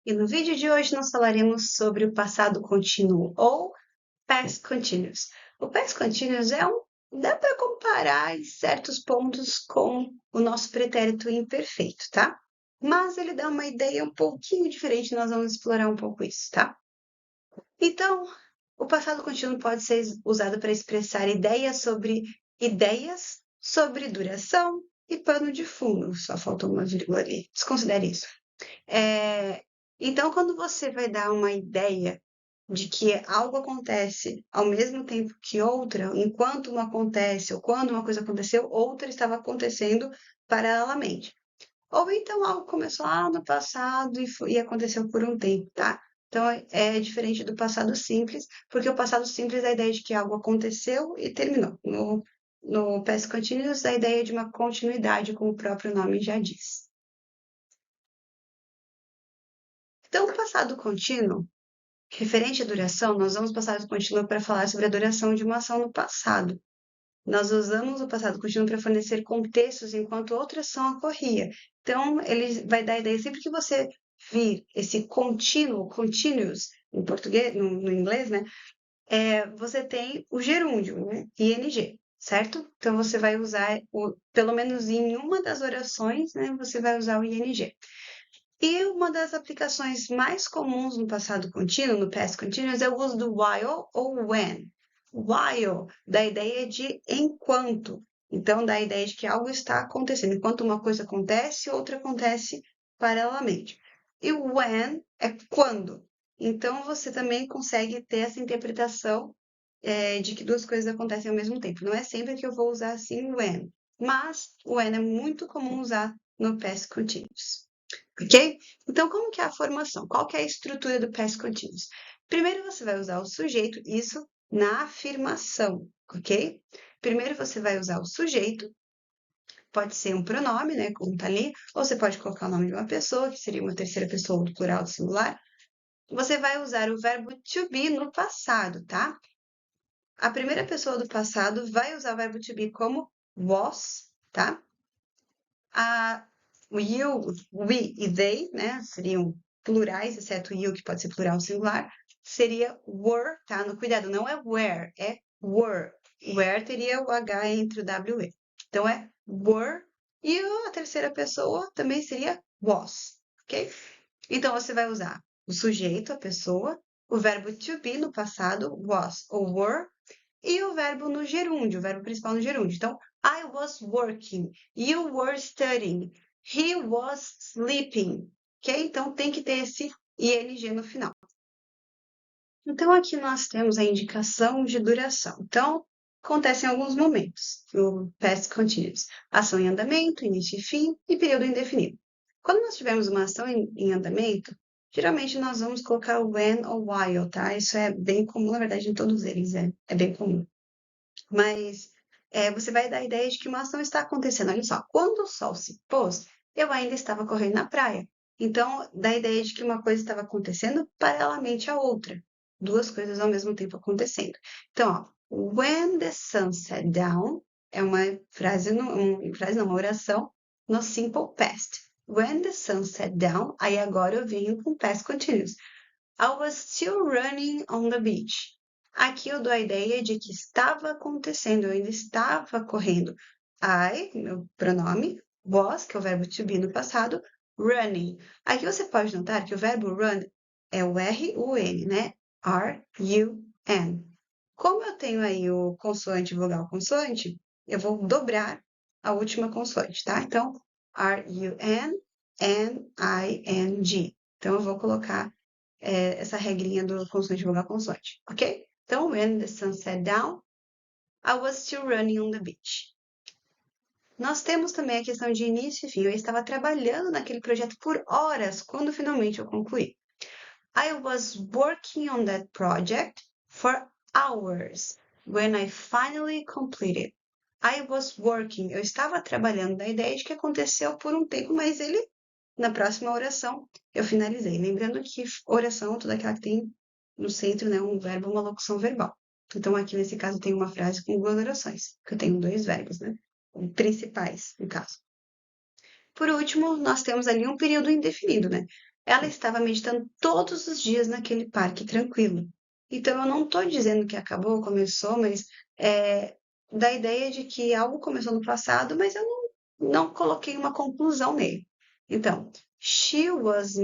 e no vídeo de hoje nós falaremos sobre o passado contínuo ou past continuous. O past continuous dá para comparar em certos pontos com o nosso pretérito imperfeito, tá? Mas ele dá uma ideia um pouquinho diferente, nós vamos explorar um pouco isso, tá? Então, o passado contínuo pode ser usado para expressar ideias sobre duração e pano de fundo. Só faltou uma vírgula ali. Desconsidere isso. Então, quando você vai dar uma ideia de que algo acontece ao mesmo tempo que outra, enquanto uma acontece ou quando uma coisa aconteceu, outra estava acontecendo paralelamente. Ou então algo começou lá no passado e aconteceu por um tempo, tá? Então é diferente do passado simples, porque o passado simples é a ideia de que algo aconteceu e terminou. No past continuous, a ideia de uma continuidade, como o próprio nome já diz. Então, o passado contínuo, referente à duração, nós vamos passado contínuo para falar sobre a duração de uma ação no passado. Nós usamos o passado contínuo para fornecer contextos enquanto outra ação ocorria. Então, ele vai dar a ideia, sempre que você vir esse contínuo, continuous, em português, no inglês, né? Você tem o gerúndio, né? ING, certo? Então, você vai usar, pelo menos em uma das orações, né? Você vai usar o ING. E uma das aplicações mais comuns no passado contínuo, no past continuous, é o uso do while ou when. While dá a ideia de enquanto. Então, dá a ideia de que algo está acontecendo. Enquanto uma coisa acontece, outra acontece paralelamente. E o when é quando. Então, você também consegue ter essa interpretação de que duas coisas acontecem ao mesmo tempo. Não é sempre que eu vou usar assim when, mas o when é muito comum usar no past continuous. Ok? Então, como que é a formação? Qual que é a estrutura do past continuous? Primeiro, você vai usar o sujeito, isso na afirmação, ok? Primeiro, você vai usar o sujeito, pode ser um pronome, né, como tá ali, ou você pode colocar o nome de uma pessoa, que seria uma terceira pessoa do plural do singular. Você vai usar o verbo to be no passado, tá? A primeira pessoa do passado vai usar o verbo to be como was, tá? O you, we e they, né, seriam plurais, exceto you, que pode ser plural ou singular, seria were, tá? No cuidado, não é where, é were. Where teria o H entre o W e E. Então, é were. E a terceira pessoa também seria was, ok? Então, você vai usar o sujeito, a pessoa, o verbo to be no passado, was ou were, e o verbo no gerúndio, o verbo principal no gerúndio. Então, I was working, you were studying, he was sleeping, ok? Então, tem que ter esse ing no final. Então, aqui nós temos a indicação de duração. Então, acontece em alguns momentos, no past continuous. Ação em andamento, início e fim, e período indefinido. Quando nós tivermos uma ação em andamento, geralmente nós vamos colocar when ou while, tá? Isso é bem comum, na verdade, em todos eles é bem comum. Mas você vai dar a ideia de que uma ação está acontecendo. Olha só, quando o sol se pôs, eu ainda estava correndo na praia. Então, dá a ideia de que uma coisa estava acontecendo paralelamente à outra. Duas coisas ao mesmo tempo acontecendo. Então, ó, when the sun set down é uma frase, uma oração no simple past. When the sun set down, aí agora eu venho com past continuous. I was still running on the beach. Aqui eu dou a ideia de que estava acontecendo, eu ainda estava correndo. I, meu pronome, was, que é o verbo to be no passado, running. Aqui você pode notar que o verbo run é o R-U-N, né? R-U-N. Como eu tenho aí o consoante, vogal, consoante, eu vou dobrar a última consoante, tá? Então, R-U-N, N-I-N-G. Então, eu vou colocar essa regrinha do consoante, vogal, consoante, ok? Então, when the sun set down, I was still running on the beach. Nós temos também a questão de início e fim. Eu estava trabalhando naquele projeto por horas quando finalmente eu concluí. I was working on that project for hours when I finally completed. I was working. Eu estava trabalhando na ideia de que aconteceu por um tempo, mas ele, na próxima oração, eu finalizei. Lembrando que oração é toda aquela que tem no centro, né, um verbo, uma locução verbal. Então, aqui nesse caso, tem uma frase com duas orações, porque eu tenho dois verbos, né? Principais, no caso. Por último, nós temos ali um período indefinido, né? Ela estava meditando todos os dias naquele parque tranquilo. Então, eu não estou dizendo que acabou, começou, mas é, da ideia de que algo começou no passado, mas eu não coloquei uma conclusão nele. Então, she was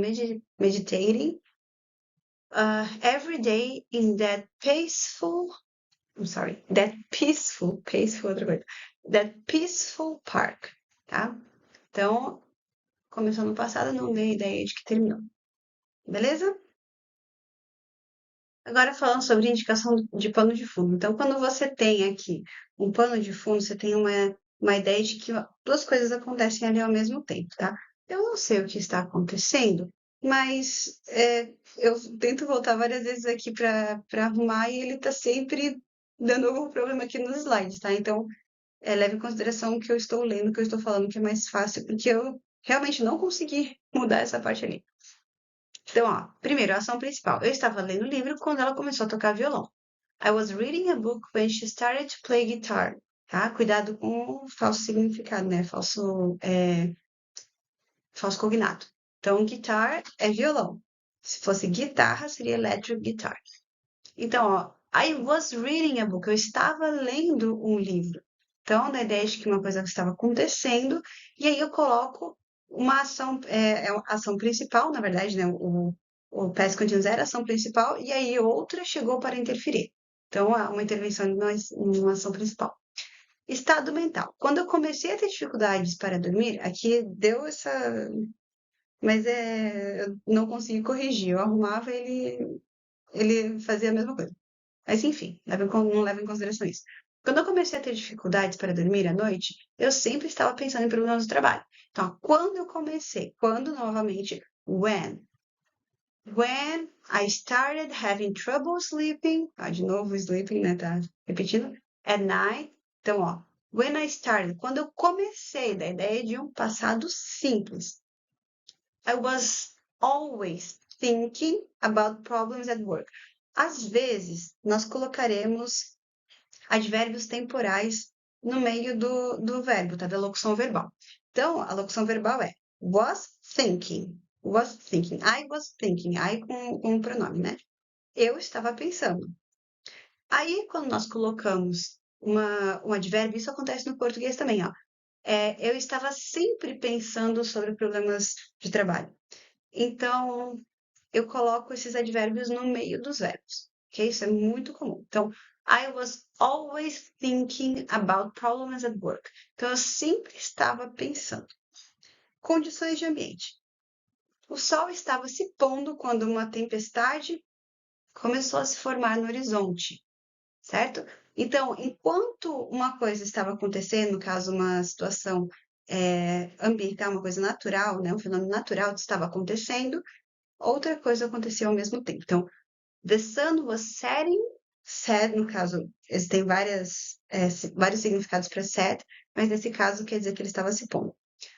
meditating every day in that peaceful, I'm sorry, that peaceful, outra coisa, that peaceful park, tá? Então, começou no passado, não dei ideia de que terminou. Beleza? Agora falando sobre indicação de pano de fundo. Então, quando você tem aqui um pano de fundo, você tem uma ideia de que duas coisas acontecem ali ao mesmo tempo, tá? Eu não sei o que está acontecendo, mas eu tento voltar várias vezes aqui para arrumar e ele está sempre dando algum problema aqui nos slides, tá? Então, leve em consideração o que eu estou lendo, o que eu estou falando, que é mais fácil, porque eu realmente não consegui mudar essa parte ali. Então, ó, primeiro, a ação principal. Eu estava lendo o livro quando ela começou a tocar violão. I was reading a book when she started to play guitar. Tá? Cuidado com o falso significado, né? Falso cognato. Então, guitar é violão. Se fosse guitarra, seria electric guitar. Então, ó, I was reading a book. Eu estava lendo um livro. Então, da ideia de que uma coisa estava acontecendo, e aí eu coloco uma ação, é a ação principal, na verdade, né? O past continuous era a ação principal, e aí outra chegou para interferir. Então, uma intervenção numa ação principal. Estado mental. Quando eu comecei a ter dificuldades para dormir, aqui deu essa. Mas eu não consegui corrigir. Eu arrumava ele fazia a mesma coisa. Mas enfim, não leva em consideração isso. Quando eu comecei a ter dificuldades para dormir à noite, eu sempre estava pensando em problemas do trabalho. Então, quando eu comecei, quando novamente, when I started having trouble sleeping, de novo sleeping, né, tá repetindo, at night. Então, ó, when I started, quando eu comecei, da ideia de um passado simples, I was always thinking about problems at work. Às vezes, nós colocaremos advérbios temporais no meio do verbo, tá? Da locução verbal. Então, a locução verbal é was thinking. I was thinking. I com o pronome, né? Eu estava pensando. Aí, quando nós colocamos um advérbio, isso acontece no português também, ó. Eu estava sempre pensando sobre problemas de trabalho. Então, eu coloco esses advérbios no meio dos verbos, ok? Isso é muito comum. Então, I was always thinking about problems at work. Então, eu sempre estava pensando. Condições de ambiente. O sol estava se pondo quando uma tempestade começou a se formar no horizonte, certo? Então, enquanto uma coisa estava acontecendo, no caso, uma situação ambiental, uma coisa natural, né, um fenômeno natural estava acontecendo, outra coisa aconteceu ao mesmo tempo. Então, the sun was setting, set, no caso, existem vários significados para set, mas nesse caso quer dizer que ele estava se pondo.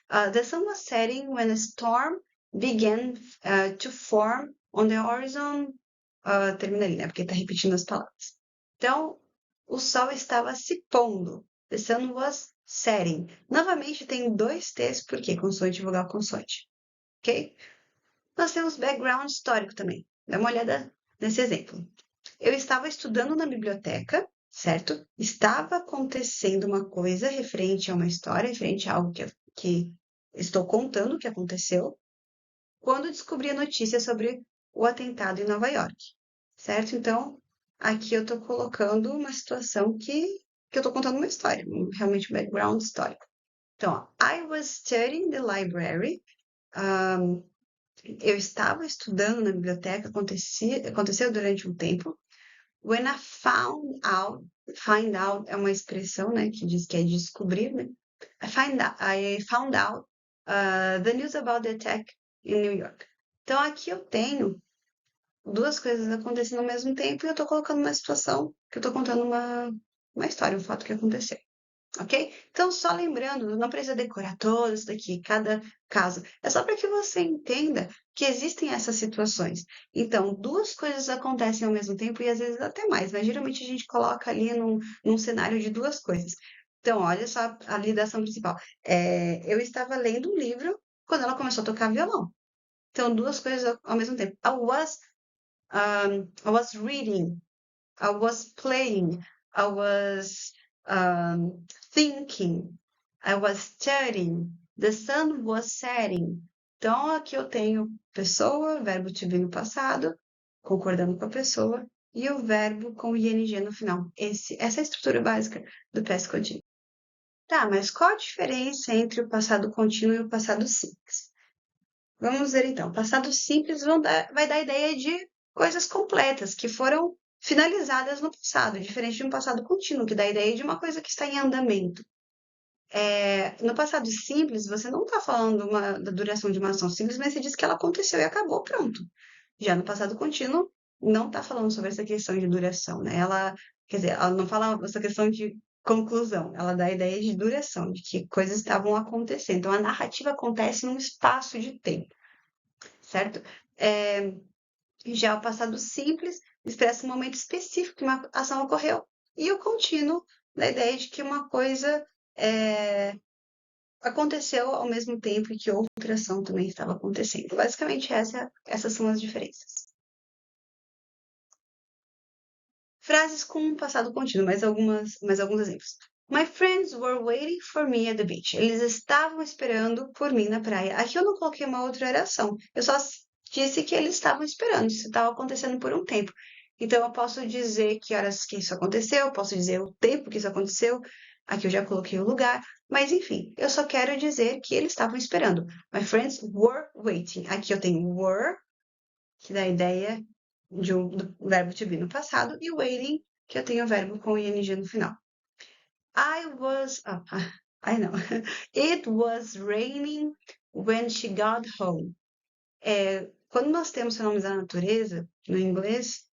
The sun was setting when a storm began to form on the horizon. Termina ali, né? Porque está repetindo as palavras. Então, o sol estava se pondo. The sun was setting. Novamente, tem dois T's, por quê? Consoante, vogal, consoante. Ok? Nós temos background histórico também. Dá uma olhada nesse exemplo. Eu estava estudando na biblioteca, certo? Estava acontecendo uma coisa referente a uma história, referente a algo que estou contando que aconteceu, quando descobri a notícia sobre o atentado em Nova York, certo? Então, aqui eu estou colocando uma situação que eu estou contando uma história, realmente um background histórico. Então, ó, I was studying the library. Eu estava estudando na biblioteca, aconteceu durante um tempo. When I find out é uma expressão, né, que diz que é descobrir, né? I found out the news about the attack in New York. Então aqui eu tenho duas coisas acontecendo ao mesmo tempo e eu estou colocando uma situação que eu estou contando uma história, um fato que aconteceu. Ok? Então, só lembrando, não precisa decorar todo isso daqui, cada caso. É só para que você entenda que existem essas situações. Então, duas coisas acontecem ao mesmo tempo e às vezes até mais, mas geralmente a gente coloca ali num cenário de duas coisas. Então, olha só a lidação principal. Eu estava lendo um livro quando ela começou a tocar violão. Então, duas coisas ao mesmo tempo. I was reading, I was playing, I was thinking, I was studying, the sun was setting. Então, aqui eu tenho pessoa, verbo to be no passado, concordando com a pessoa, e o verbo com ing no final. Essa é a estrutura básica do past continuous. Tá, mas qual a diferença entre o passado contínuo e o passado simples? Vamos ver então. Passado simples vai dar a ideia de coisas completas, que foram finalizadas no passado, diferente de um passado contínuo, que dá a ideia de uma coisa que está em andamento. No passado simples, você não está falando da duração de uma ação, simplesmente você diz que ela aconteceu e acabou, pronto. Já no passado contínuo, não está falando sobre essa questão de duração, né? Quer dizer, ela não fala essa questão de conclusão, ela dá a ideia de duração, de que coisas estavam acontecendo. Então, a narrativa acontece num espaço de tempo, certo? Já o passado simples expressa um momento específico que uma ação ocorreu, e o contínuo dá a ideia de que uma coisa aconteceu ao mesmo tempo que outra ação também estava acontecendo. Basicamente, essas são as diferenças. Frases com um passado contínuo, mais alguns exemplos. My friends were waiting for me at the beach. Eles estavam esperando por mim na praia. Aqui eu não coloquei uma outra oração. Eu só disse que eles estavam esperando. Isso estava acontecendo por um tempo. Então, eu posso dizer que horas que isso aconteceu, posso dizer o tempo que isso aconteceu. Aqui eu já coloquei o lugar. Mas, enfim, eu só quero dizer que eles estavam esperando. My friends were waiting. Aqui eu tenho were, que dá a ideia do verbo to be no passado, e waiting, que eu tenho o verbo com ing no final. It was raining when she got home. Quando nós temos fenômenos da natureza, no inglês,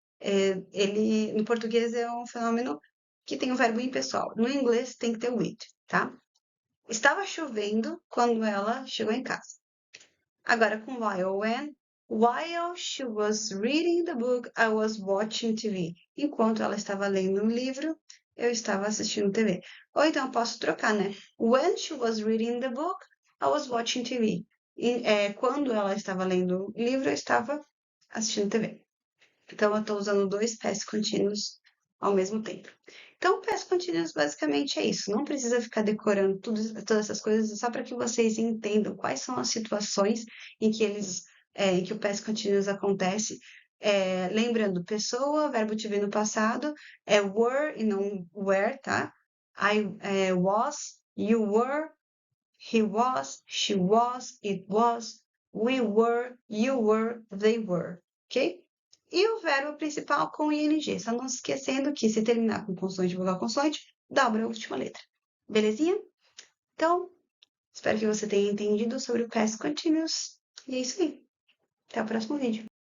no português é um fenômeno que tem o verbo impessoal. No inglês tem que ter o it, tá? Estava chovendo quando ela chegou em casa. Agora, com while she was reading the book, I was watching TV. Enquanto ela estava lendo um livro, eu estava assistindo TV. Ou então, eu posso trocar, né? When she was reading the book, I was watching TV. Quando ela estava lendo o livro, eu estava assistindo TV. Então, eu estou usando dois past contínuos ao mesmo tempo. Então, o past continuous basicamente é isso. Não precisa ficar decorando todas essas coisas, só para que vocês entendam quais são as situações em que o past continuous acontece. Lembrando, pessoa, verbo to be no passado, were e não were, tá? I was, you were, he was, she was, it was, we were, you were, they were, ok? E o verbo principal com ing, só não se esquecendo que se terminar com consoante, vogal, consoante, dobra a última letra. Belezinha? Então, espero que você tenha entendido sobre o past continuous. E é isso aí. Até o próximo vídeo.